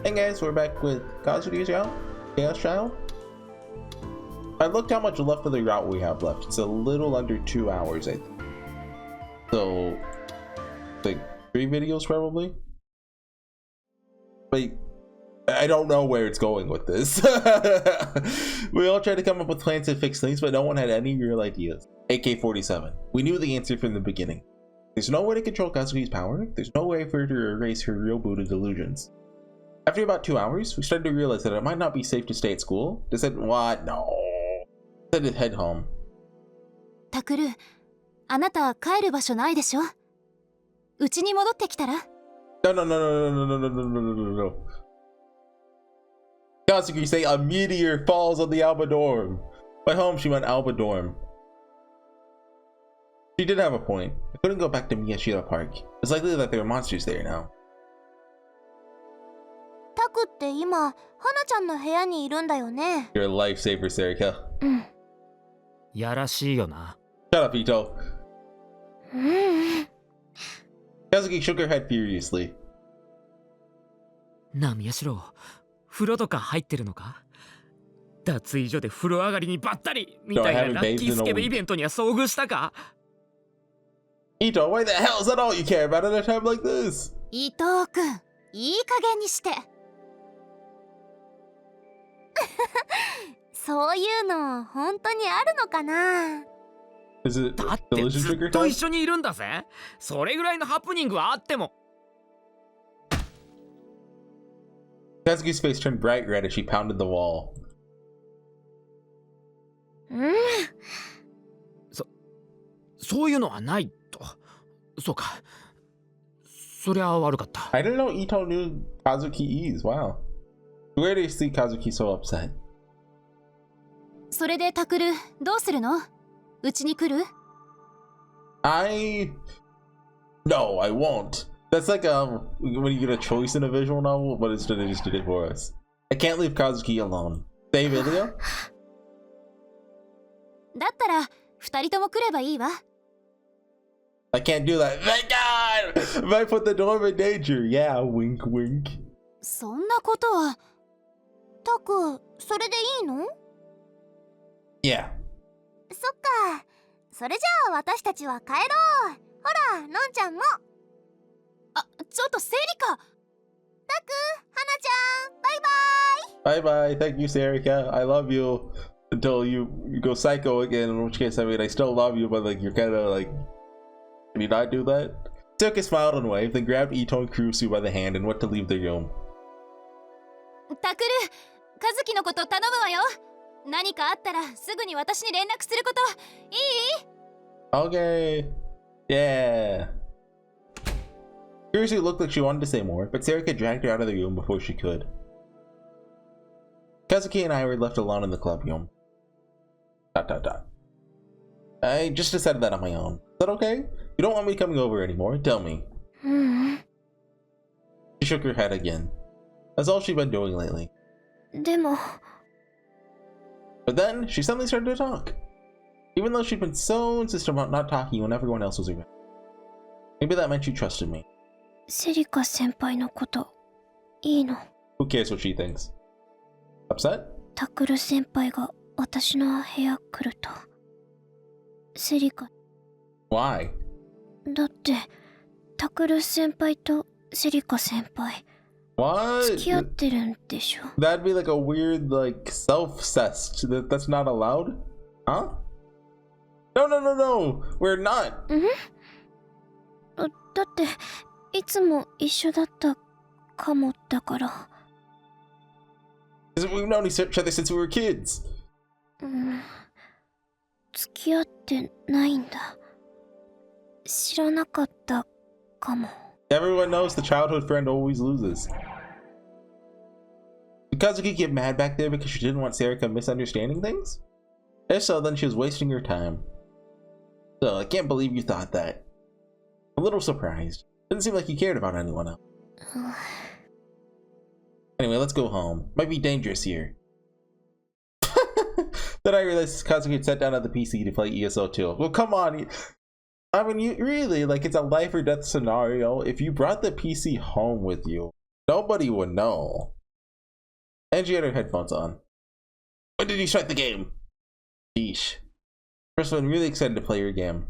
Hey guys, we're back with Kazuki's route, Chaos Child. I looked how much left of the route we have left. It's a little under 2 hours, I think. So, like 3 videos probably. But I don't know where it's going with this. We all tried to come up with plans to fix things, but no one had any real ideas. AK-47. We knew the answer from the beginning. There's no way to control Kazuki's power. There's no way for her to erase her real Buddha delusions. After about 2 hours, we started to realize that it might not be safe to stay at school. They said, what? No. They said to head home. Takuru, あなた帰る場所ないでしょ? 家に戻ってきたら? No. Kazuki say a meteor falls on the Alba dorm. By home, she meant Alba dorm. She did have a point. I couldn't go back to Miyashita Park. It's likely that there are monsters there now. タクって今、花ちゃんの部屋にいるんだよね。 You're a lifesaver, Serika. やらしいよな。 Shut up, Ito. Kazuki shook her head furiously. なあ宮代、風呂とか入ってるのか？脱衣所で風呂上がりにばったりみたいなラッキースケベイベントには遭遇したか？ Ito, why the hell is that all you care about at a time like this? 伊藤くん、いい加減にして。そういうの本当にあるのかな？ Is it だってずっと一緒にいるんだぜ。それぐらいのハプニングはあっても。Kazuki's face turned bright red as she pounded the wall. そういうのはないと。そうか。そりゃ悪かった。I didn't know Ito knew Kazuki E's. Wow. Where did you see Kazuki so upset? それでタクル、どうするの？うちに来る？ No, I won't. That's like when you get a choice in a visual novel, but instead they just did it for us. I can't leave Kazuki alone. Save Ilya? だったら、二人とも来ればいいわ。I can't do that. Thank God! Might put the dorm in danger. Yeah, wink, wink. そんなことは。タク、それでいいの？ Yeah. そっか。それじゃあ私たちは帰ろう。ほら、のんちゃんも。あ、ちょっとセリカ。タク、花ちゃん、バイバイ。 Bye bye. Thank you, Serika. I love you until you go psycho again. In which case, I mean, I still love you, but like you're kind of like, can you not do that? Serika smiled and waved, then grabbed Ito and Kurusu by the hand and went to leave the room. タクル、カズキのこと頼むわよ。何かあったらすぐに私に連絡することいい？ Okay. Yeah. Kurusu looked like she wanted to say more, but Serika dragged her out of the room before she could. Kazuki and I were left alone in the club room. ... I just decided that on my own. Is that okay? You don't want me coming over anymore? Tell me. She shook her head again. That's all she'd been doing lately. でも But then, she suddenly started to talk. Even though she'd been so insistent about not talking when everyone else was around. Maybe that meant she trusted me. セリカ先輩のこといいの？ Who cares what she thinks? Upset? タクル先輩が私の部屋来ると。セリカ。 Why? だって、タクル先輩とセリカ先輩。 What? 付き合ってるんでしょ？ That'd be like a weird, like, self-cessed. That's not allowed? Huh? No. We're not. だって、いつも一緒だったかもだから。Because we've known each other since we were kids. 付き合ってないんだ。知らなかったかも。 Everyone knows the childhood friend always loses. Did Kazuki get mad back there because she didn't want Serika misunderstanding things? If so, then she was wasting her time. So, I can't believe you thought that. A little surprised. Didn't seem like you cared about anyone else. Anyway, let's go home. Might be dangerous here. Then I realized Kazuki had sat down at the PC to play ESO 2. Well, come on. I mean, you really, like, it's a life or death scenario. If you brought the PC home with you, Nobody would know. And she had her headphones on. When did you start the game? Sheesh. First one, really excited to play your game.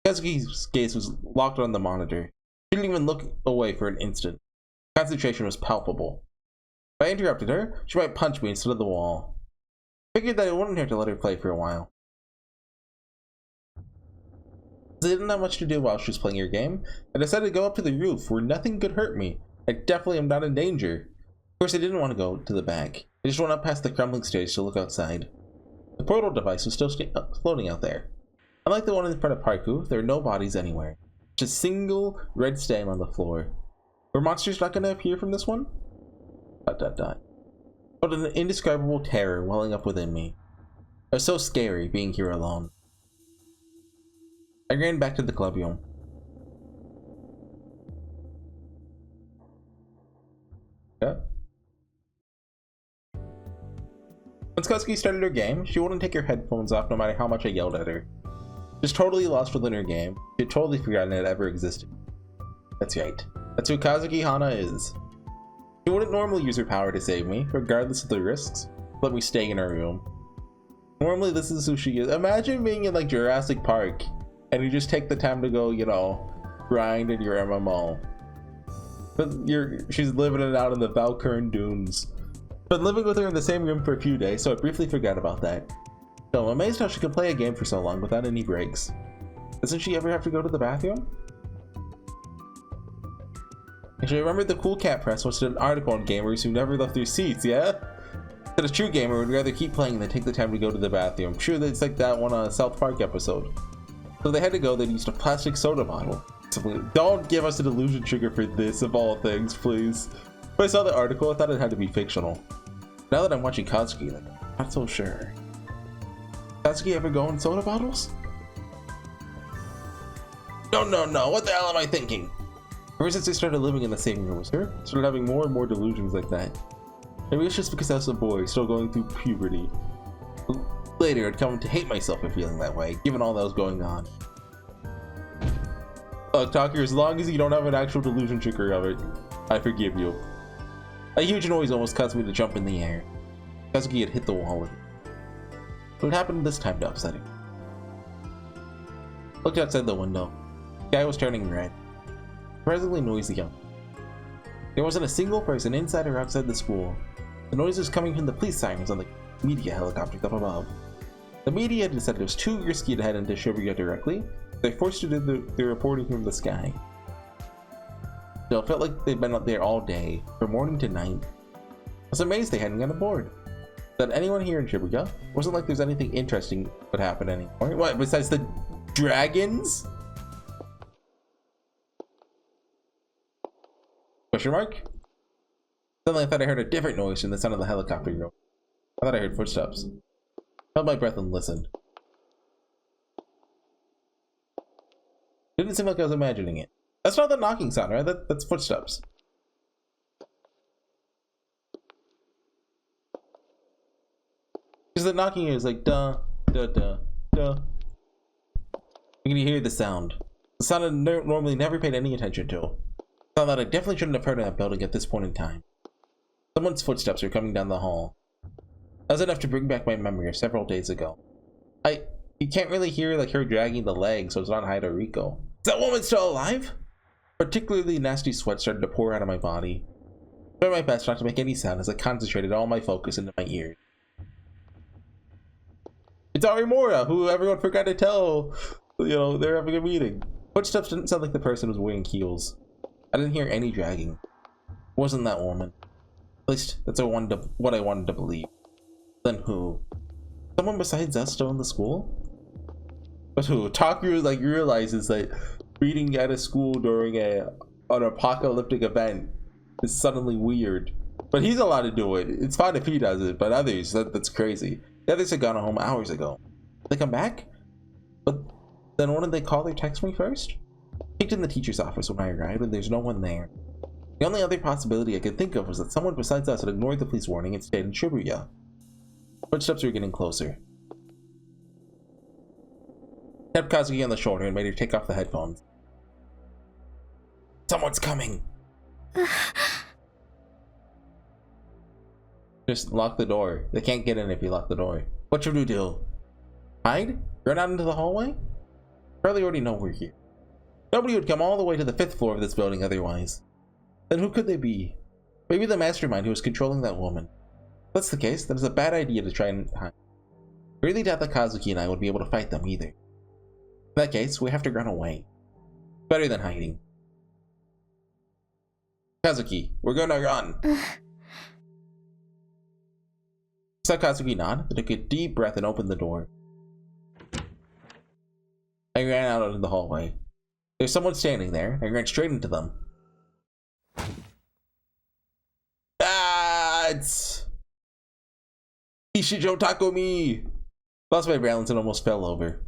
Kazuki's gaze was locked on the monitor. She didn't even look away for an instant. Concentration was palpable. If I interrupted her, she might punch me instead of the wall. I figured that it wouldn't hurt to let her play for a while. I didn't have much to do while she was playing her game, I decided to go up to the roof where nothing could hurt me. I definitely am not in danger. Of course, I didn't want to go to the back. I just went up past the crumbling stairs to look outside. The portal device was still floating out there. Unlike the one in front of Parku, there are no bodies anywhere. Just a single red stain on the floor. Were monsters not going to appear from this one? ... But an indescribable terror welling up within me. It was so scary being here alone. I ran back to the club room. Yeah. Once Kazuki started her game, she wouldn't take her headphones off no matter how much I yelled at her. Just totally lost within her game. She had totally forgotten it ever existed. That's right. That's who Kazuki Hana is. She wouldn't normally use her power to save me, regardless of the risks. Let me stay in her room. Normally this is who she is. Imagine being in like Jurassic Park and you just take the time to go, you know, grind in your MMO. But she's living it out in the Valkyrn Dunes. Been living with her in the same room for a few days, so I briefly forgot about that. So I'm amazed how she can play a game for so long without any breaks. Doesn't she ever have to go to the bathroom? Actually, I remember the Cool Cat Press posted an article on gamers who never left their seats, yeah? That a true gamer would rather keep playing than take the time to go to the bathroom. Sure, it's like that one on a South Park episode. So they had to go, they used a plastic soda bottle. So don't give us a delusion trigger for this, of all things, please. When I saw the article, I thought it had to be fictional. Now that I'm watching Kazuki, I'm not so sure. Kazuki ever go in soda bottles? No, what the hell am I thinking? Ever since I started living in the same room as her, I started having more and more delusions like that. Maybe it's just because I was a boy, still going through puberty. Later, I'd come to hate myself for feeling that way, given all that was going on. Look, Talker, as long as you don't have an actual delusion trigger of it, I forgive you. A huge noise almost caused me to jump in the air. Kazuki had hit the wall with it. What happened this time to upset him? Looked outside the window. The sky was turning red. Surprisingly noisy out. There wasn't a single person inside or outside the school. The noise was coming from the police sirens on the media helicopters up above. The media decided it was too risky to head into Shibuya directly. They forced to do the reporting from the sky. Still, it felt like they'd been up there all day, from morning to night. I was amazed they hadn't gotten aboard. That anyone here in Shibuya? Wasn't like there's anything interesting would happen anymore. What, besides the dragons? Question mark? Suddenly I thought I heard a different noise from the sound of the helicopter go. I thought I heard footsteps. I held my breath and listened. Didn't seem like I was imagining it. That's not the knocking sound, right? That's footsteps. Because the knocking is like duh, duh, duh, duh. You can hear the sound. The sound I normally never paid any attention to. Sound that I definitely shouldn't have heard in that building at this point in time. Someone's footsteps are coming down the hall. That was enough to bring back my memory of several days ago. You can't really hear like her dragging the leg, so it's not Haida Rico. Is that woman still alive? Particularly nasty sweat started to pour out of my body. I tried my best not to make any sound as I concentrated all my focus into my ears. It's Arimura, who everyone forgot to tell, you know, they're having a meeting. Footsteps didn't sound like the person was wearing heels. I didn't hear any dragging. It wasn't that woman. At least that's what I wanted to believe. Then who? Someone besides us still in the school? But who? Taku like realizes that reading at a school during an apocalyptic event is suddenly weird. But he's allowed to do it. It's fine if he does it, but others, that's crazy. The others had gone home hours ago. Did they come back? But then wouldn't they call or text me first? I peeked in the teacher's office when I arrived and there's no one there. The only other possibility I could think of was that someone besides us had ignored the police warning and stayed in Shibuya. Footsteps were getting closer. Tapped Kazuki on the shoulder and made her take off the headphones. Someone's coming! Just lock the door. They can't get in if you lock the door. What should we do? Hide? Run out into the hallway? Probably already know we're here. Nobody would come all the way to the 5th floor of this building otherwise. Then who could they be? Maybe the mastermind who was controlling that woman. If that's the case, then it's a bad idea to try and hide. I really doubt that Kazuki and I would be able to fight them either. In that case, we have to run away. Better than hiding. Kazuki, we're gonna run. Saw Kazuki nod, then took a deep breath and opened the door. I ran out into the hallway. There's someone standing there. I ran straight into them. Ah, it's Ishijo Takomi. Lost my balance and almost fell over.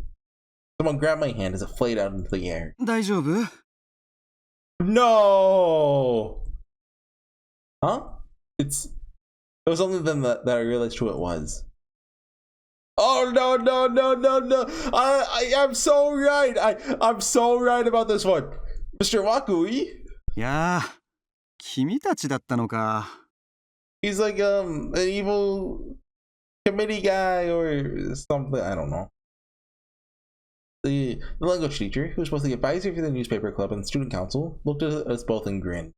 Someone grabbed my hand as it flayed out into the air. 大丈夫? No! Huh? It was only then that I realized who it was. Oh no no no no no! I'm so right. I'm so right about this one, Mr. Wakui. いやー、君たちだったのか。 He's like an evil committee guy or something. I don't know. The language teacher, who was both the advisor for the newspaper club and student council, looked at us both and grinned.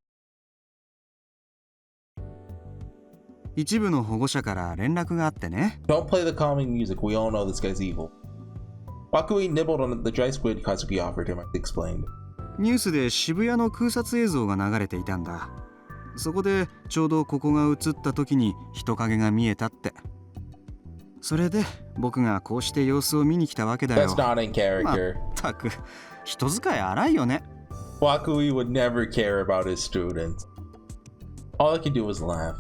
一部の保護者から連絡があってね。 Don't play the calming music. We all know this guy's evil. Wakui nibbled on the dry squid Kazuki offered him, I explained. ニュースで渋谷の空撮映像が流れていたんだ。そこでちょうどここが映った時に人影が見えたって。それで僕がこうして様子を見に来たわけだよ。 That's not in character. まったく人使い荒いよね。 Wakui would never care about his students. All I could do was laugh.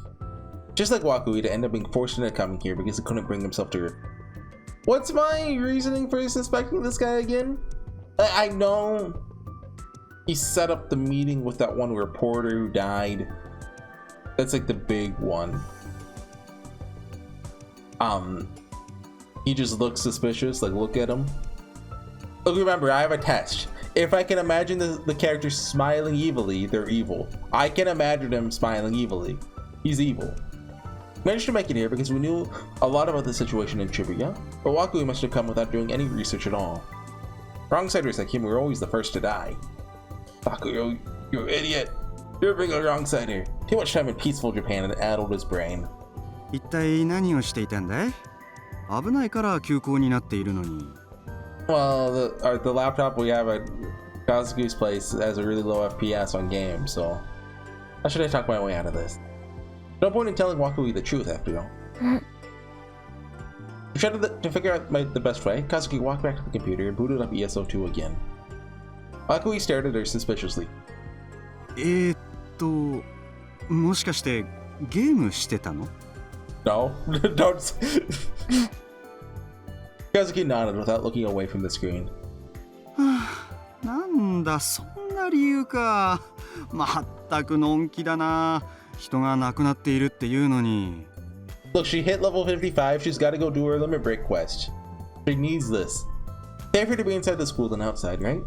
Just like Wakui to end up being forced into coming here because he couldn't bring himself to it. What's my reasoning for suspecting this guy again? I know he set up the meeting with that one reporter who died. That's like the big one. He just looks suspicious, like look at him. Look, remember, I have a test. If I can imagine the character smiling evilly, they're evil. I can imagine him smiling evilly. He's evil. Managed to make it here because we knew a lot about the situation in Shibuya, but Wakui must have come without doing any research at all. Wrongsiders like him were always the first to die. Wakui, you idiot! You're being a wrongsider. Too much time in peaceful Japan and it addled his brain. 一体何をしていたんだい？危ないから休校になっているのに。 Well, the laptop we have at Kazuki's place has a really low FPS on games, so how should I talk my way out of this? No point in telling Wakui the truth after all. To try to figure out the best way, Kazuki walked back to the computer and booted up ESO2 again. Wakui stared at her suspiciously. もしかしてゲームしてたの？ No, don't. Kazuki nodded without looking away from the screen. なんだ、そんな理由か。まったくのんきだな。人が亡くなっているっていうのに。 Look, she hit level 55. She's got to go do her limit break quest. She needs this. Safer to be inside the school than outside, right?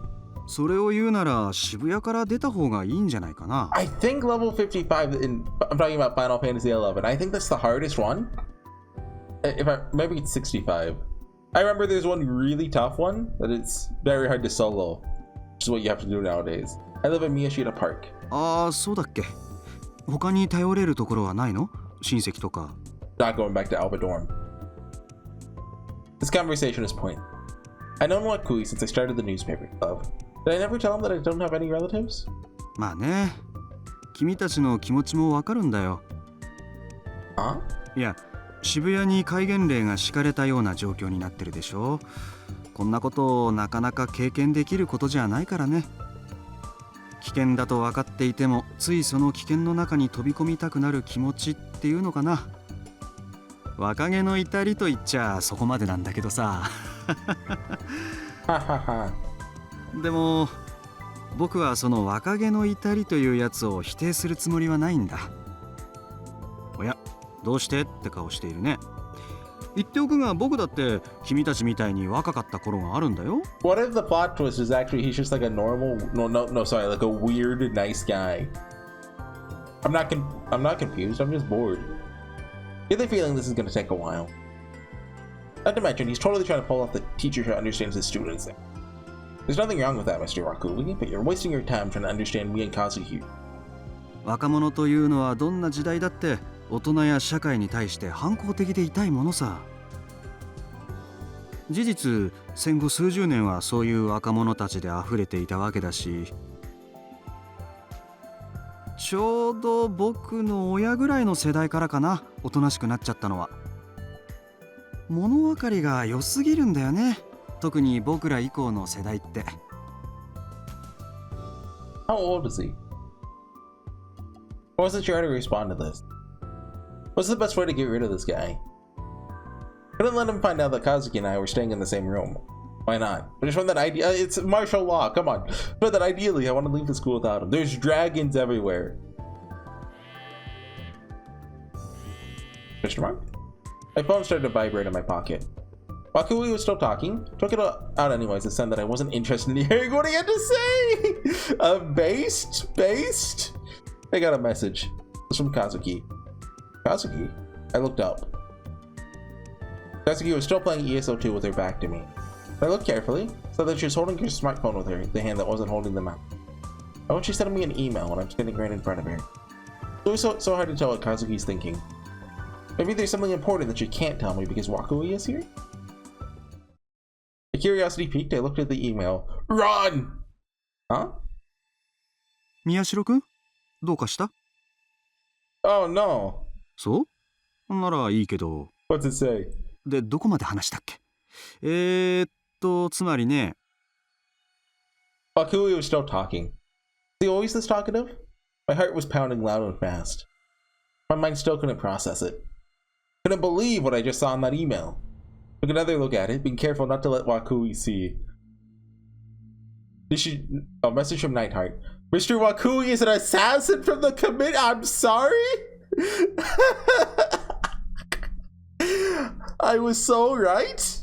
それを言うなら渋谷から出た方がいいんじゃないかな。 I think level 55 in I'm talking about Final Fantasy 11. I think that's the hardest one. Maybe it's 65. I remember there's one really tough one that it's very hard to solo, which is what you have to do nowadays. I live in Miyashita Park. ああ、そうだっけ。他に頼れるところはないの？親戚とか。 Not going back to Alba Dorm. This conversation is pointless. I've known Wakui since I started the newspaper club. Did I never tell him that I don't have any relatives? まあね。君たちの気持ちもわかるんだよ。Huh? いや、渋谷に戒厳令が敷かれたような状況になってるでしょ。こんなことをなかなか経験できることじゃないからね。危険だと分かっていても、ついその危険の中に飛び込みたくなる気持ちっていうのかな。若気の至りと言っちゃそこまでなんだけどさ。でも僕はその若気の至りというやつを否定するつもりはないんだ。おや、どうしてって顔しているね。言っておくが僕だって君たちみたいに若かった頃があるんだよ。What if the plot twist is actually he's just like a normal sorry, like a weird nice guy? I'm not confused, I'm just bored. Get the feeling this is going to take a while. Not to mention, he's totally trying to pull off the teacher who understands his students thing. There's nothing wrong with that, Mr. Wakui, but you're wasting your time trying to understand me and Kazuki. 若者というのはどんな時代だって大人や社会に対して反抗的でいたいものさ。事実、戦後数十年はそういう若者たちで溢れていたわけだし、ちょうど僕の親ぐらいの世代からかな、おとなしくなっちゃったのは。物分かりが良すぎるんだよね。特に僕ら以降の世代って。How old is he? I wasn't sure how to respond to this. What's the best way to get rid of this guy? Couldn't let him find out that Kazuki and I were staying in the same room. Why not? I just want that idea. It's martial law. Come on. But that ideally, I want to leave the school without him. There's dragons everywhere. Question mark? My phone started to vibrate in my pocket. Wakui was still talking. Took it out anyways to send that I wasn't interested in hearing what he had to say. Based? I got a message. It was from Kazuki. Kazuki? I looked up. Kazuki was still playing ESO2 with her back to me. I looked carefully, saw that she was holding her smartphone with her, the hand that wasn't holding the mouse. I want she sending me an email when I'm standing right in front of her. It was so hard to tell what Kazuki's thinking. Maybe there's something important that she can't tell me because Wakui is here? My curiosity piqued, I looked at the email. Run! Huh? 宮代くん、どうかした？ Oh no. そう？ならいいけど。What's it say? で、どこまで話したっけ？つまりね。Wakui was still talking. Is he always this talkative? My heart was pounding loud and fast. My mind still couldn't process it. Couldn't believe what I just saw in that email. Took another look at it, being careful not to let Wakui see. A message from Nightheart. Mr. Wakui is an assassin from the committee. I'm sorry? I was so right.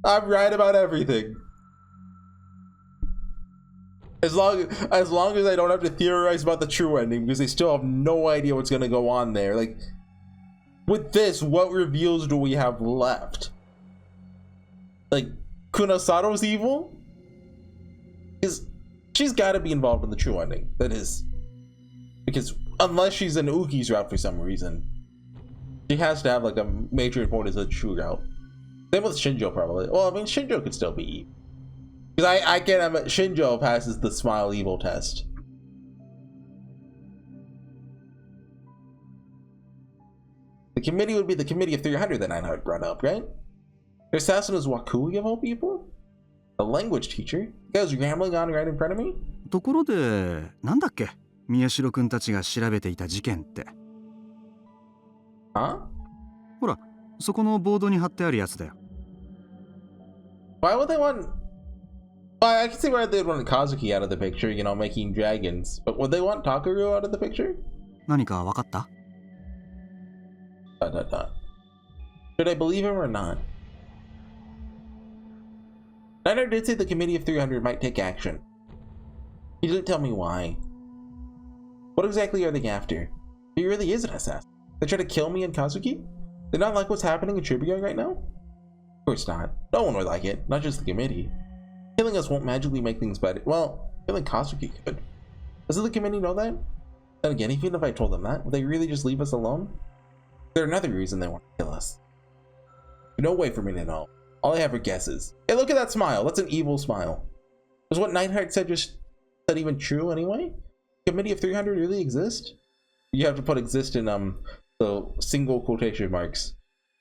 I'm right about everything. As long as I don't have to theorize about the true ending, because they still have no idea what's gonna go on there. Like, with this, what reveals do we have left? Like, Kunosato's evil? She's gotta be involved in the true ending. That is. Because unless she's in Uki's route for some reason, she has to have like a major importance of the true route. Same with Shinjo probably. Well, I mean, Shinjo could still be evil. Because I can't have it. Shinjo passes the smile evil test. The committee would be the committee of 300 that Nightheart brought up, right? The assassin is Wakui of all people? The language teacher? The guy was rambling on right in front of me? ところで、なんだっけ？宮代くんたちが調べていた事件って。Huh? ほら、そこのボードに貼ってあるやつだよ。Why would they want... Well, I can see why they'd want Kazuki out of the picture, you know, making dragons. But would they want Takeru out of the picture? 何かわかった？ Should I believe him or not? Nightheart did say the committee of 300 might take action. He didn't tell me why. What exactly are they after? He really is an assassin. They try to kill me and Kazuki? They not like what's happening in Shibuya right now? Of course not. No one would like it, not just the committee. Killing us won't magically make things better. Well, killing Kazuki could. Doesn't the committee know that? Then again, even if I told them that, would they really just leave us alone? There's another reason they want to kill us. No way for me to know. All I have are guesses. Hey, look at that smile. That's an evil smile. Was what Nightheart said just that even true anyway? Committee of 300 really exist? You have to put exist in the single quotation marks.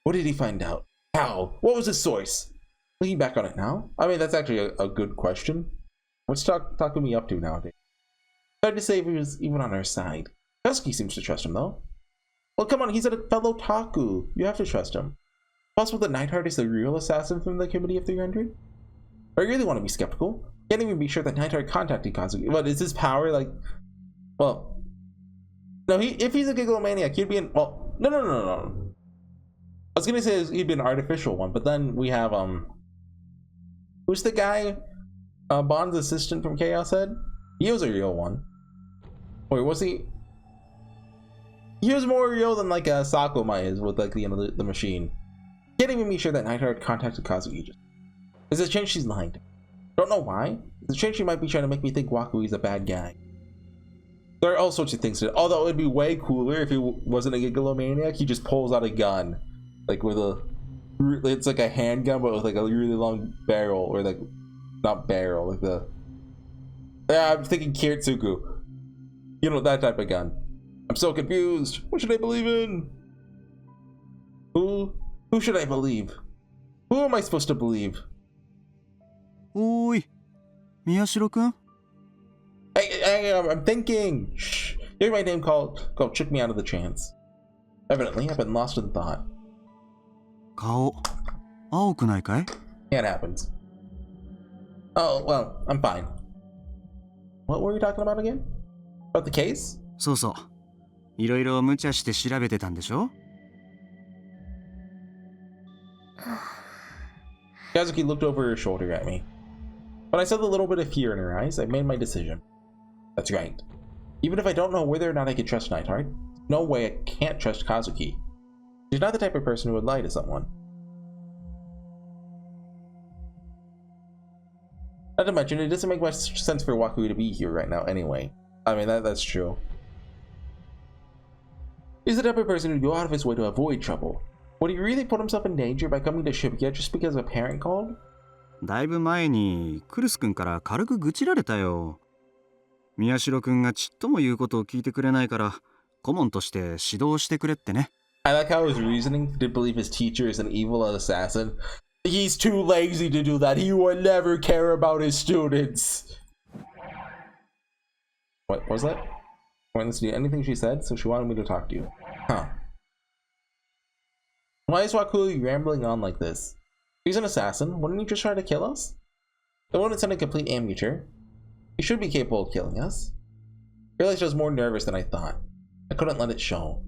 What did he find out? How? What was his source? Looking back on it now, I mean, that's actually a good question. What's Takumi up to nowadays? Hard to say if he was even on our side. Kazuki seems to trust him though. Well, come on, he's a fellow Taku. You have to trust him. Possible that Nightheart is the real assassin from the committee of 300? I really want to be skeptical. Can't even be sure that Nightheart contacted Kazuki. What is his power like? Well, no. If he's a Gigglomaniac, he'd be in. Well, no. I was gonna say he'd be an artificial one, but then we have who's the guy? Bond's assistant from Chaos Head. He was a real one. Wait, was he? He was more real than like a Sakuma is with like the machine. Can't even be sure that Neidhart contacted Kazuki. There's a chance she's lying to me. Don't know why. There's a chance she might be trying to make me think Wakui's a bad guy. There are all sorts of things to it. Although it would be way cooler if he wasn't a gigalomaniac. He just pulls out a gun, like with a, it's like a handgun but with like a really long barrel, or like not barrel, like the, yeah, I'm thinking Kiritsugu. You know, that type of gun. I'm so confused. What should I believe in? Who should I believe? Who am I supposed to believe? Oi, Miyashiro-kun? I'm thinking. Shh. Hearing my name called shook me out of the trance. Evidently, I've been lost in thought. 顔、青くないかい? Yeah, it happens. Oh, well, I'm fine. What were we talking about again? About the case? そうそう。いろいろ無茶して調べてたんでしょ? Kazuki looked over her shoulder at me. When I saw the little bit of fear in her eyes, I made my decision. That's right. Even if I don't know whether or not I can trust Neidhart, no way I can't trust Kazuki. She's not the type of person who would lie to someone. Not to mention, it doesn't make much sense for Wakui to be here right now anyway. I mean, that's true. He's the type of person who'd go out of his way to avoid trouble. Would he really put himself in danger by coming to Shibuya just because a parent called? だいぶ前にクルス君から軽く愚痴られたよ。宮代君がちっとも言うことを聞いてくれないから顧問として指導してくれってね。I like how his reasoning to believe his teacher is an evil assassin. He's too lazy to do that. He would never care about his students. What was that? I won't listen to anything she said, so she wanted me to talk to you. Huh. Why is Wakui rambling on like this? He's an assassin. Wouldn't he just try to kill us? The one that's a complete amateur. He should be capable of killing us. I realized I was more nervous than I thought. I couldn't let it show.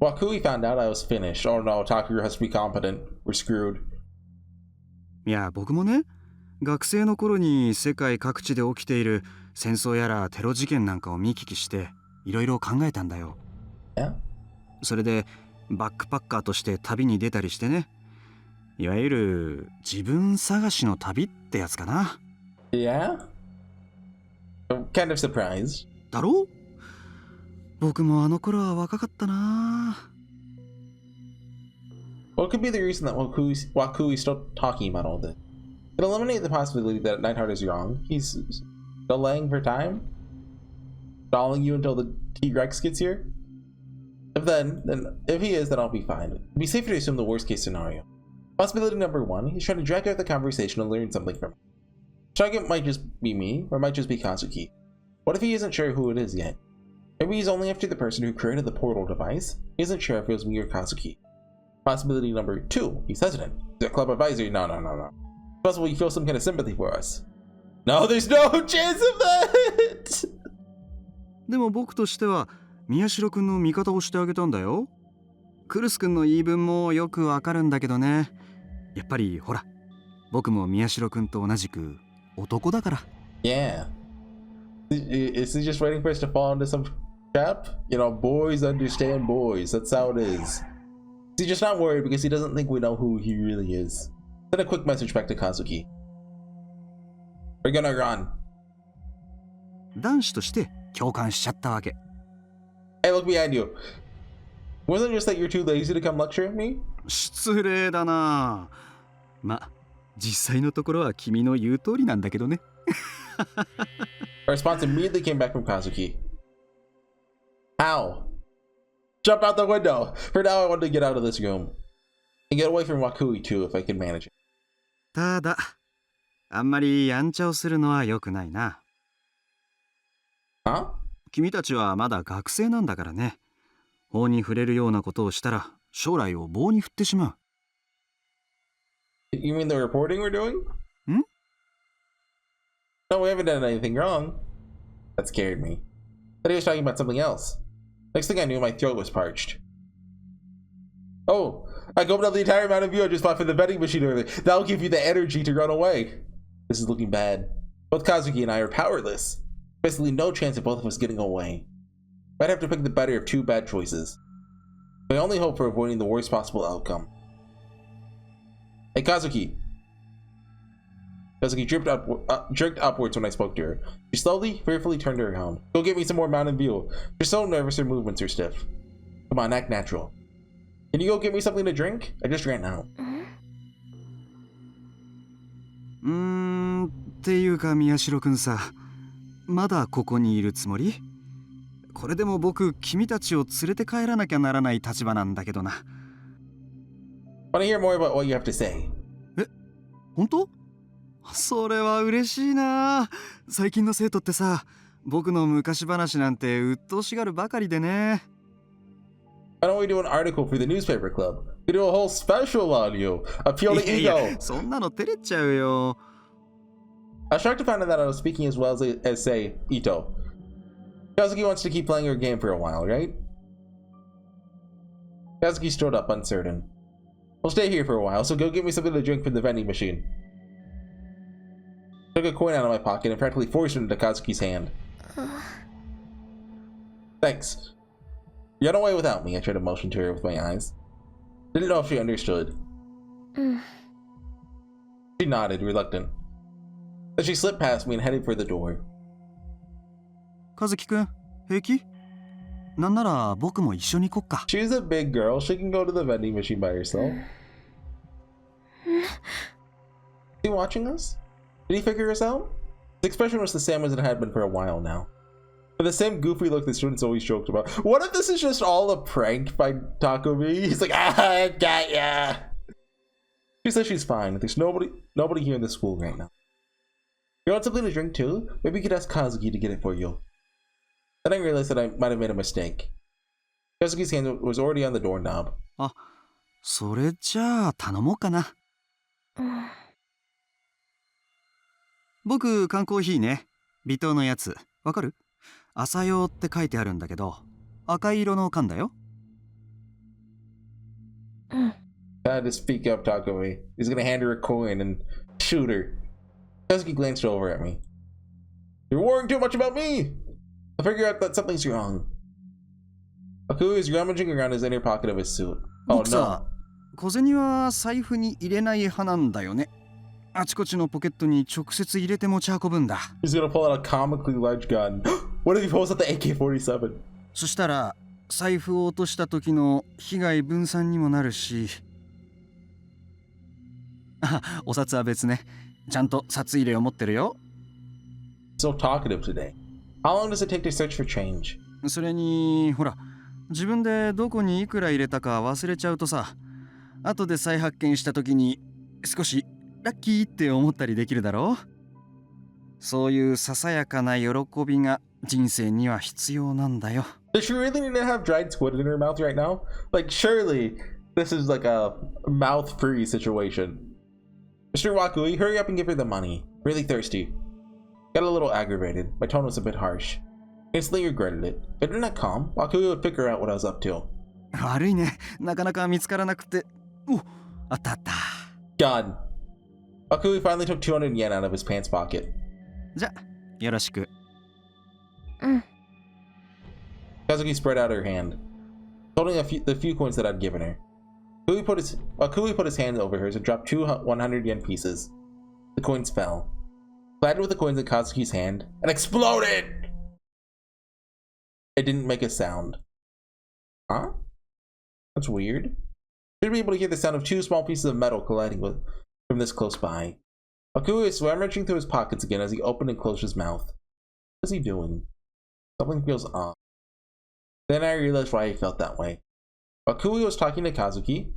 Wakui found out I was finished. Oh no, Takuru has to be competent. We're screwed. いや、僕もね、学生の頃に世界各地で起きている戦争やらテロ事件なんかを見聞きしていろいろ考えたんだよ。Yeah? それでバックパッカーとして旅に出たりしてね。いわゆる自分探しの旅ってやつかな。Yeah? I'm kind of surprised. だろう？僕もあの頃は若かったな。What could be the reason that Wakui's still talking about all this? It eliminates the possibility that Neidhart is wrong. He's delaying for time? Stalling you until the T-Rex gets here? If he is, then I'll be fine. It'd be safer to assume the worst case scenario. Possibility number one, he's trying to drag out the conversation and learn something from it. Target might just be me, or it might just be Kazuki. What if he isn't sure who it is yet? Maybe he's only after the person who created the portal device. He isn't sure if it was me or Kazuki. Possibility number two, he's hesitant. He's a club advisor. No. It's possible he feels some kind of sympathy for us. No, there's no chance of that! でも僕としては宮代くんの味方をしてあげたんだよ。クルスくんの言い分もよくわかるんだけどね。やっぱりほら、僕も宮代くんと同じく男だから。Yeah. Is he just waiting for us to fall into some trap? You know, boys understand boys. That's how it is. He's just not worried because he doesn't think we know who he really is. Send a quick message back to Kazuki. We're gonna run. 男子として共感しちゃったわけ。Hey, look behind you. Wasn't it just that you're too lazy to come lecture me? 失礼だな。ま、実際のところは君の言う通りなんだけどね。A response immediately came back from Kazuki. How? Jump out the window! For now, I want to get out of this room. And get away from Wakui too, if I can manage it. ただ、あんまりやんちゃをするのは良くないな。Huh? 君たちはまだ学生なんだからね。法に触れるようなことをしたら将来を棒に振ってしまう。You mean the reporting we're doing? Hmm? No, we haven't done anything wrong. That scared me. But he was talking about something else. Next thing I knew, my throat was parched. Oh, I gulped up the entire amount of you I just bought for the vending machine earlier. That'll give you the energy to run away. This is looking bad. Both Kazuki and I are powerless. Basically no chance of both of us getting away. Might have to pick the better of two bad choices. My only hope for avoiding the worst possible outcome. Hey, Kazuki. Kazuki jerked upwards when I spoke to her. She slowly, fearfully turned around. Go get me some more Mountain Dew. She's so nervous her movements are stiff. Come on, act natural. Can you go get me something to drink? I just ran out. っていうか宮代くんさ、まだここにいるつもり？これでも僕、君たちを連れて帰らなきゃならない立場なんだけどな。Want to hear more about what you have to say? え、本当？それは嬉しいな。最近の生徒ってさ、僕の昔話なんて鬱陶しがるばかりでね。Why don't we do an article for the newspaper club? We do a whole special on you. Appeal to ego. そんなの照れちゃうよ。I was shocked to find out that I was speaking as well as say, Ito. Kazuki wants to keep playing her game for a while, right? Kazuki stood up, uncertain. We'll stay here for a while, so go get me something to drink from the vending machine. I took a coin out of my pocket and practically forced it into Kazuki's hand. Thanks. You got away without me, I tried to motion to her with my eyes. Didn't know if she understood. She nodded, reluctant. Then she slipped past me and headed for the door. 和樹くん、平気？なんなら僕も一緒に行こっか。 She's a big girl. She can go to the vending machine by herself. Is he watching us? Did he figure us out? His expression was the same as it had been for a while now. With the same goofy look the students always joked about. What if this is just all a prank by Takumi? He's like, I got ya. She says she's fine. There's nobody here in the school right now. You want something to drink too? Maybe you could ask Kazuki to get it for you. Then I realized that I might have made a mistake. Kazuki's hand was already on the doorknob. あ、それじゃあ頼もうかな。僕缶コーヒーね。微糖のやつ。わかる？朝用って書いてあるんだけど、赤い色の缶だよ。I had to speak up, Takumi. He's gonna hand her a coin and shoot her. Kazuki glanced over at me. You're worrying too much about me! I figure out that something's wrong. Akui is rummaging around his inner pocket of his suit. Oh 僕さ、小銭は財布に入れない派なんだよね。あちこちのポケットに直接入れて持ち運ぶんだ。He's gonna pull out a comically large gun. What if he pulls out the AK-47? そしたら財布を落とした時の被害分散にもなるし。あ、お札は別ね。ちゃんと札入れを持ってるよ。So talkative today. How long does it take to search for change? それにほら、自分でどこにいくら入れたか忘れちゃうとさ、後で再発見した時に少しラッキーって思ったりできるだろう。そういうささやかな喜びが人生には必要なんだよ。Does she really need to have dried squid in her mouth right now? Like, surely this is like a mouth-free situation. Mr. Wakui, hurry up and give her the money. Really thirsty. Got a little aggravated. My tone was a bit harsh. Instantly regretted it. If I did not calm, Wakui would figure out what I was up to. 悪いね。なかなか見つからなくて。お、あったあった。God. Wakui finally took 200 yen out of his pants pocket. じゃ、よろしく。Kazuki spread out her hand, holding the few coins that I'd given her. Wakui put his hand over hers and dropped two 100 yen pieces. The coins fell, clattered with the coins in Kazuki's hand, and exploded! It didn't make a sound. Huh? That's weird. Should be able to hear the sound of two small pieces of metal colliding from this close by. Wakui was rummaging through his pockets again as he opened and closed his mouth. What is he doing? Something feels off. Then I realized why he felt that way. Wakui was talking to Kazuki.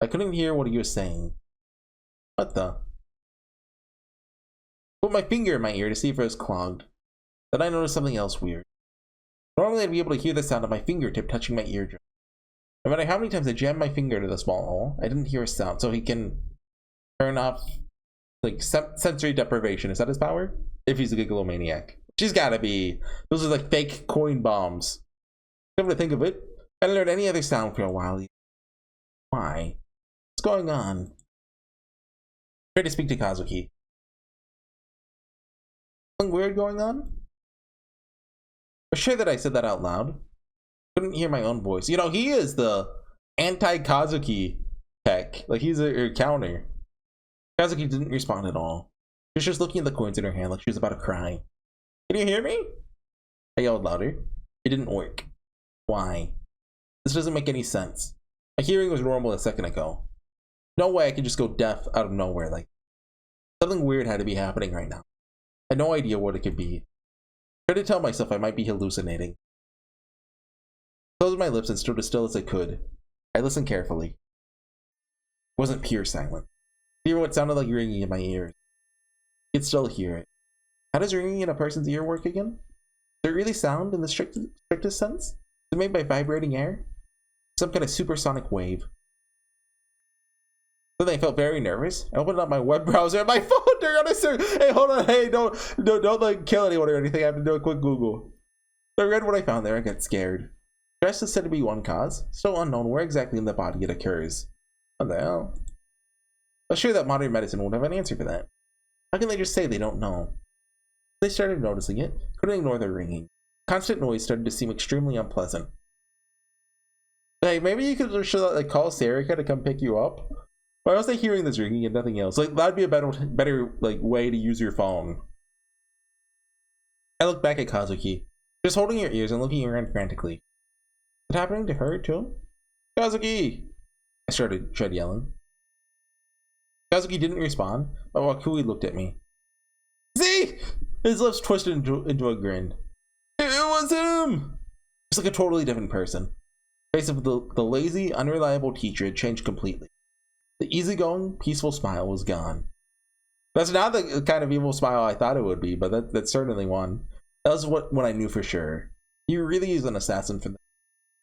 I couldn't hear what he was saying. What the? Put my finger in my ear to see if it was clogged. Then I noticed something else weird. Normally I'd be able to hear the sound of my fingertip touching my eardrum. No matter how many times I jammed my finger into the small hole, I didn't hear a sound, so he can turn off like sensory deprivation. Is that his power? If he's a gigalomaniac. She's gotta be. Those are like fake coin bombs. Come to think of it, I hadn't heard any other sound for a while. Why? What's going on? I tried to speak to Kazuki. Something weird going on? I'm sure that I said that out loud. Couldn't hear my own voice. You know, he is the anti-Kazuki tech. Like, he's a counter. Kazuki didn't respond at all. She was just looking at the coins in her hand like she was about to cry. Can you hear me? I yelled louder. It didn't work. Why? This doesn't make any sense. My hearing was normal a second ago. No way I could just go deaf out of nowhere like that. Something weird had to be happening right now. I had no idea what it could be. I tried to tell myself I might be hallucinating. I closed my lips and stood as still as I could. I listened carefully. It wasn't pure silence. I hear what sounded like ringing in my ears. I could still hear it. How does ringing in a person's ear work again? Does it really sound in the strictest sense? Is it made by vibrating air? Some kind of supersonic wave. Then I felt very nervous. I opened up my web browser and my phone. They're gonna say, hey, hold on, hey, don't like kill anyone or anything. I have to do a quick Google. So I read what I found there and got scared. Stress is said to be one cause, still unknown where exactly in the body it occurs. What the hell? I'm sure that modern medicine won't have an answer for that. How can they just say they don't know? They started noticing it, couldn't ignore their ringing. Constant noise started to seem extremely unpleasant. Hey, maybe you could just like call Sarika to come pick you up. Why was I hearing this ringing and nothing else? Like, that'd be a better like way to use your phone. I looked back at Kazuki, just holding her ears and looking around frantically. Is it happening to her too? Kazuki! I tried yelling. Kazuki didn't respond, but Wakui looked at me. See? His lips twisted into a grin. It was him! Just like a totally different person. The face of the lazy, unreliable teacher had changed completely. The easygoing, peaceful smile was gone. That's not the kind of evil smile I thought it would be, but that's certainly one. That was what I knew for sure. He really is an assassin for them.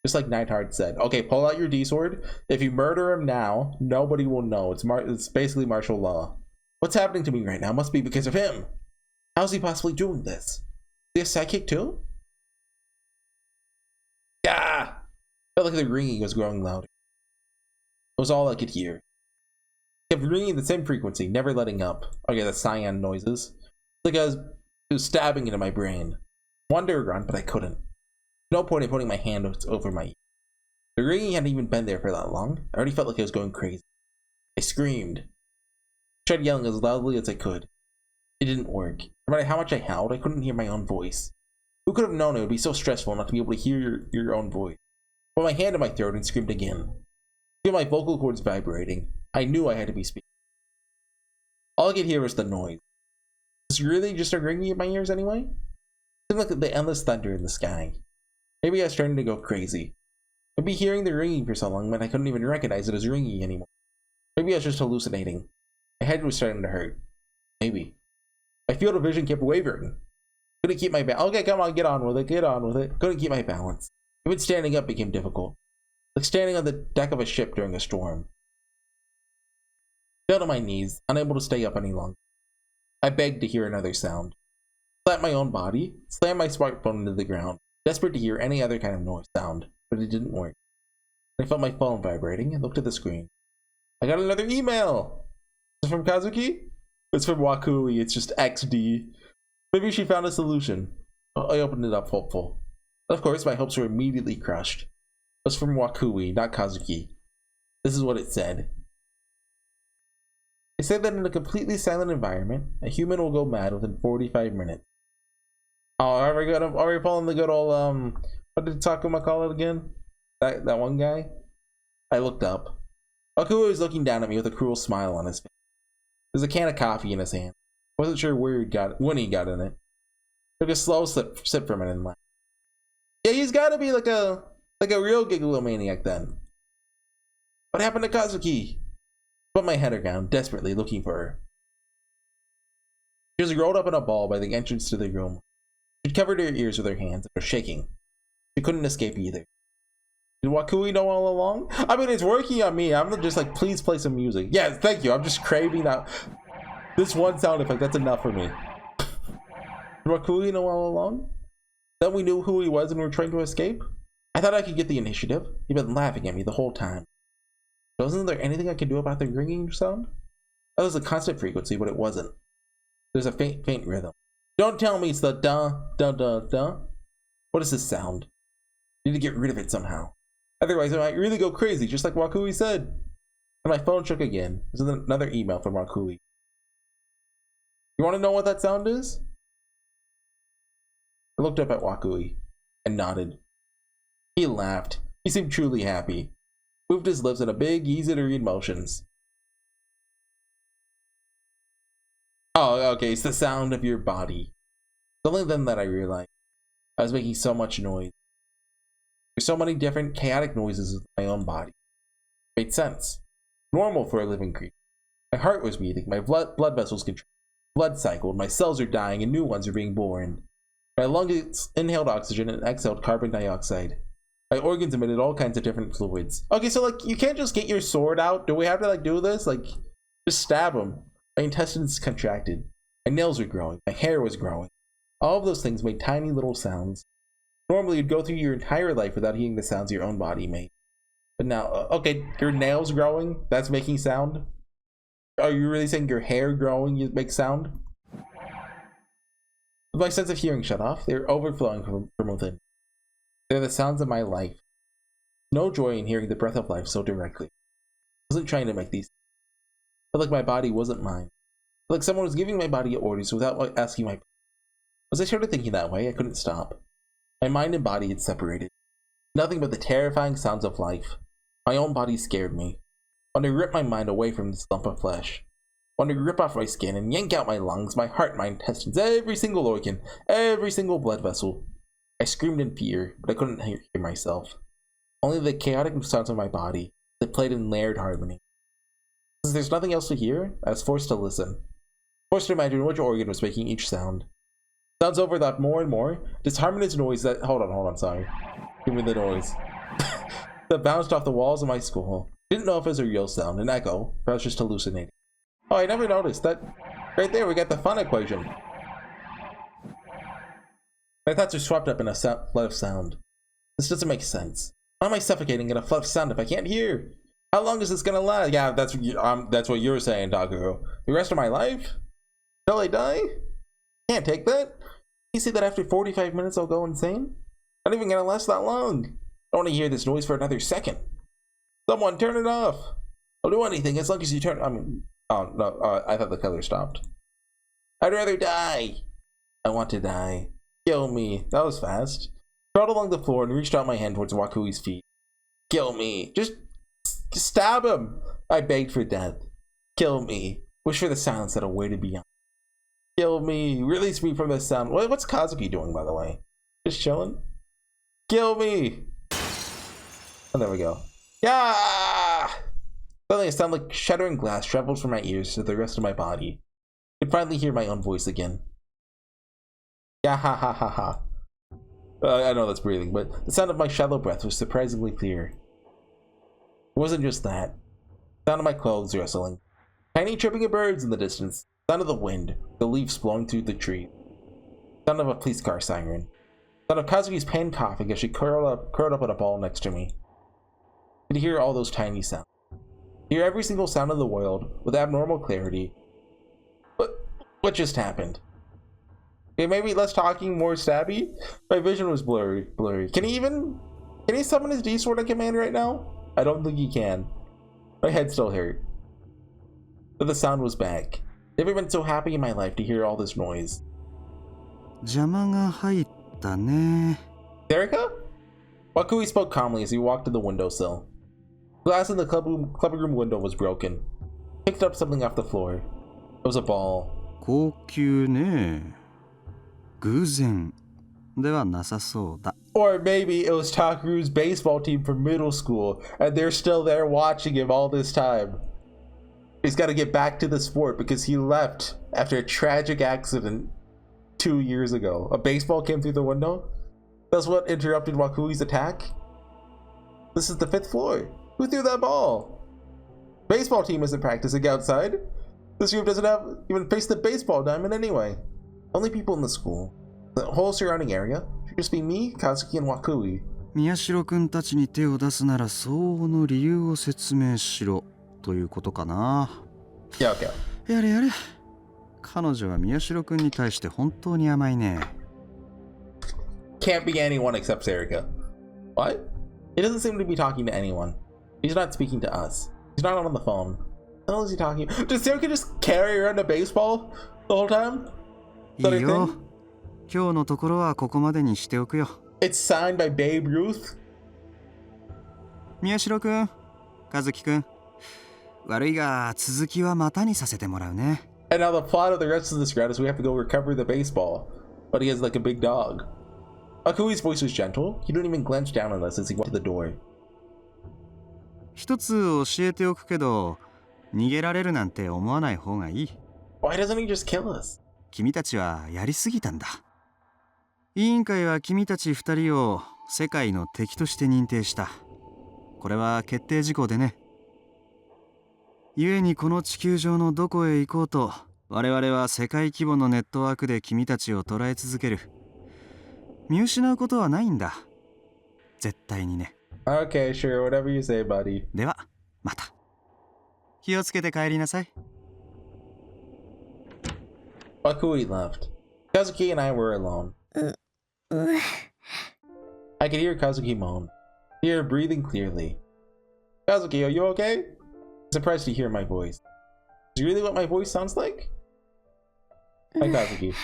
Just like Neidhart said. Okay, pull out your D-sword. If you murder him now, nobody will know. It's basically martial law. What's happening to me right now must be because of him. How's he possibly doing this? Is he a psychic too? Yeah! Felt like the ringing was growing louder. It was all I could hear. It kept ringing at the same frequency, never letting up. Okay, that's cyan noises. Like it was stabbing into my brain. Wanted to run, but I couldn't. No point in putting my hand over my ear. The ringing hadn't even been there for that long. I already felt like I was going crazy. I screamed. I tried yelling as loudly as I could. It didn't work. No matter how much I howled, I couldn't hear my own voice. Who could have known it would be so stressful not to be able to hear your own voice? I put my hand in my throat and screamed again. I feel my vocal cords vibrating. I knew I had to be speaking. All I could hear was the noise. Was it really just a ringing in my ears anyway? It seemed like the endless thunder in the sky. Maybe I was starting to go crazy. Maybe hearing the ringing for so long meant I couldn't even recognize it as ringing anymore. Maybe I was just hallucinating. My head was starting to hurt. Maybe. My field of vision kept wavering. Couldn't keep my balance. Okay, come on, get on with it. Get on with it. Couldn't keep my balance. Even standing up became difficult. Like standing on the deck of a ship during a storm. I fell to my knees, unable to stay up any longer. I begged to hear another sound. I slapped my own body, slammed my smartphone into the ground, desperate to hear any other kind of noise sound, but it didn't work. I felt my phone vibrating and looked at the screen. I got another email! Is it from Kazuki? It's from Wakui, it's just XD. Maybe she found a solution. I opened it up hopeful. Of course, my hopes were immediately crushed. It was from Wakui, not Kazuki. This is what it said. They said that in a completely silent environment, a human will go mad within 45 minutes. Oh, are we pulling the good old, what did Takuma call it again? That one guy? I looked up. Wakui was looking down at me with a cruel smile on his face. There's a can of coffee in his hand. Wasn't sure where when he got in it. Took a slow sip from it and laughed. Yeah, he's gotta be like a real gigalomaniac then. What happened to Kazuki? Put my head around, desperately looking for her. She was rolled up in a ball by the entrance to the room. She'd covered her ears with her hands and was shaking. She couldn't escape either. Did Wakui know all along? I mean, it's working on me. I'm just like, please play some music. Yes, thank you. I'm just craving that. This one sound effect, that's enough for me. Did Wakui know all along? That we knew who he was and we were trying to escape? I thought I could get the initiative. He'd been laughing at me the whole time. Wasn't there anything I could do about the ringing sound? That was a constant frequency, but it wasn't. There's a faint rhythm. Don't tell me it's the da da da da. What is this sound? I need to get rid of it somehow. Otherwise, I might really go crazy, just like Wakui said. And my phone shook again. This is another email from Wakui. You want to know what that sound is? I looked up at Wakui and nodded. He laughed. He seemed truly happy. Moved his lips in a big, easy-to-read motions. Oh, okay, it's the sound of your body. It's only then that I realized I was making so much noise. There's so many different chaotic noises with my own body. It made sense. Normal for a living creature. My heart was beating, my blood vessels contracted, blood cycled, my cells are dying and new ones are being born. My lungs inhaled oxygen and exhaled carbon dioxide. My organs emitted all kinds of different fluids. Okay, so like, you can't just get your sword out. Do we have to like do this? Like, just stab him. My intestines contracted. My nails were growing. My hair was growing. All of those things made tiny little sounds. Normally, you'd go through your entire life without hearing the sounds your own body made. But now, okay, your nails growing, that's making sound? Are you really saying your hair growing makes sound? With my sense of hearing shut off, they were overflowing from within. They're the sounds of my life. No joy in hearing the breath of life so directly. I wasn't trying to make these. I felt like my body wasn't mine. I felt like someone was giving my body orders without asking my. Was I sort of thinking that way? I couldn't stop. My mind and body had separated. Nothing but the terrifying sounds of life. My own body scared me. I wanted to rip my mind away from this lump of flesh. I wanted to rip off my skin and yank out my lungs, my heart, my intestines, every single organ, every single blood vessel. I screamed in fear, but I couldn't hear myself. Only the chaotic sounds of my body that played in layered harmony. Since there's nothing else to hear, I was forced to listen. Forced to imagine which organ was making each sound. Sounds overlapped more and more. This harmonious noise that— hold on, sorry. Give me the noise. That bounced off the walls of my school. Didn't know if it was a real sound, an echo, or I was just hallucinating. Oh, I never noticed that. Right there, we got the fun equation. My thoughts are swept up in a flood of sound. This doesn't make sense. Why am I suffocating in a flood of sound if I can't hear? How long is this gonna last? Yeah, that's what you're saying, Takuro. The rest of my life? Till I die? Can't take that. You see that after 45 minutes I'll go insane? Not even gonna last that long. I don't want to hear this noise for another second. Someone turn it off. I'll do anything as long as you turn. Oh no, I thought the color stopped. I'd rather die. I want to die. Kill me. That was fast. Crawled along the floor and reached out my hand towards Wakui's feet. Kill me. Just stab him. I begged for death. Kill me. Wish for the silence that awaited beyond. Kill me. Release me from this sound. What's Kazuki doing, by the way? Just chilling? Kill me. Oh, there we go. Yeah! Suddenly a sound like shattering glass traveled from my ears to the rest of my body. I could finally hear my own voice again. Yeah, ha ha ha ha. I know that's breathing, but the sound of my shallow breath was surprisingly clear. It wasn't just that. The sound of my clothes rustling. Tiny chirping of birds in the distance. The sound of the wind, the leaves blowing through the tree. The sound of a police car siren. The sound of Kazuki's pain coughing as she curled up in a ball next to me. I could hear all those tiny sounds. Hear every single sound in the world with abnormal clarity. What just happened? Okay, maybe less talking, more stabby? My vision was blurry. Can he summon his D-sword on command right now? I don't think he can. My head still hurt. But the sound was back. Never been so happy in my life to hear all this noise. 邪魔が入ったね。 Erica? Wakui spoke calmly as he walked to the windowsill. Glass in the clubroom window was broken. Picked up something off the floor. It was a ball. 高級ね。偶然ではなさそうだ。 Or maybe it was Takuru's baseball team from middle school, and they're still there watching him all this time. He's got to get back to the sport because he left after a tragic accident 2 years ago. A baseball came through the window. That's what interrupted Wakui's attack. This is the 5th floor. Who threw that ball? Baseball team isn't practicing outside. This group doesn't even face the baseball diamond anyway. Only people in the school. The whole surrounding area should just be me, Kazuki, and Wakui. 宮代くんたちに手を出すなら相応の理由を説明しろということかな。Yeah, okay. やれやれ。彼女は宮代くんに対して本当に甘いね。can't be anyone except Serica. What? He doesn't seem to be talking to anyone. He's not speaking to us. He's not on the phone. What the hell is he talking? Does Serica just carry around a baseball the whole time? Is that her thing? 今日のところはここまでにしておくよ。It's signed by Babe Ruth. 宮代くん、和樹くん。悪いが続きはまたにさせてもらうね。And now the plot of the rest of this route is we have to go recover the baseball. But he has like a big dog. Akui's voice was gentle. He didn't even glance down on us as he went to the door. 一つ教えておくけど、逃げられるなんて思わない方がいい。Why doesn't he just kill us? 君たちはやりすぎたんだ。委員会は君たち二人を世界の敵として認定した。これは決定事項でね。故にこの地球上のどこへ行こうと、我々は世界規模のネットワークで君たちを捉え続ける。見失うことはないんだ。絶対にね。Okay, sure, whatever you say, buddy. では、また。気をつけて帰りなさい。Akui left. Kazuki and I were alone. I could hear Kazuki moan. Hear her breathing clearly. Kazuki, are you okay? I'm surprised to hear my voice. Is really what my voice sounds like? Hi, Kazuki.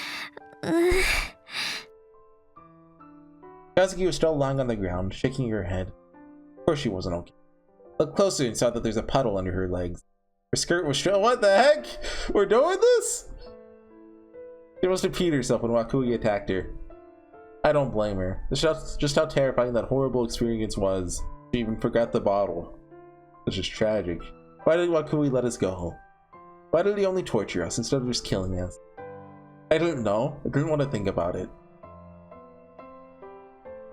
Kazuki was still lying on the ground, shaking her head. Of course she wasn't okay. Looked closer and saw that there's a puddle under her legs. Her skirt was what the heck? We're doing this? She must have peed herself when Wakui attacked her. I don't blame her. Just how terrifying that horrible experience was. She even forgot the bottle. It's just tragic. Why did Wakui let us go? Why did he only torture us instead of just killing us? I don't know. I didn't want to think about it.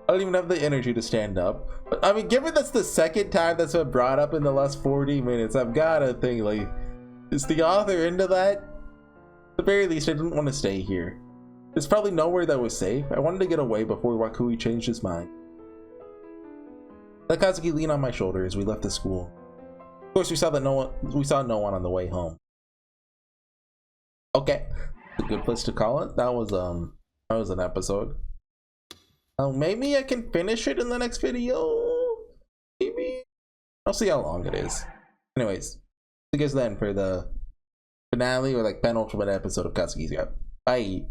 I don't even have the energy to stand up. But I mean, given that's the second time that's been brought up in the last 40 minutes, I've gotta think, like, is the author into that? At the very least, I didn't want to stay here. There's probably nowhere that was safe. I wanted to get away before Wakui changed his mind. Let Kazuki lean on my shoulder as we left the school. Of course, we saw no one on the way home. Okay, a good place to call it. That was an episode. Maybe I can finish it in the next video. Maybe I'll see how long it is. Anyways, see you guys then for the finale or like penultimate episode of Kazuki's Got. Bye.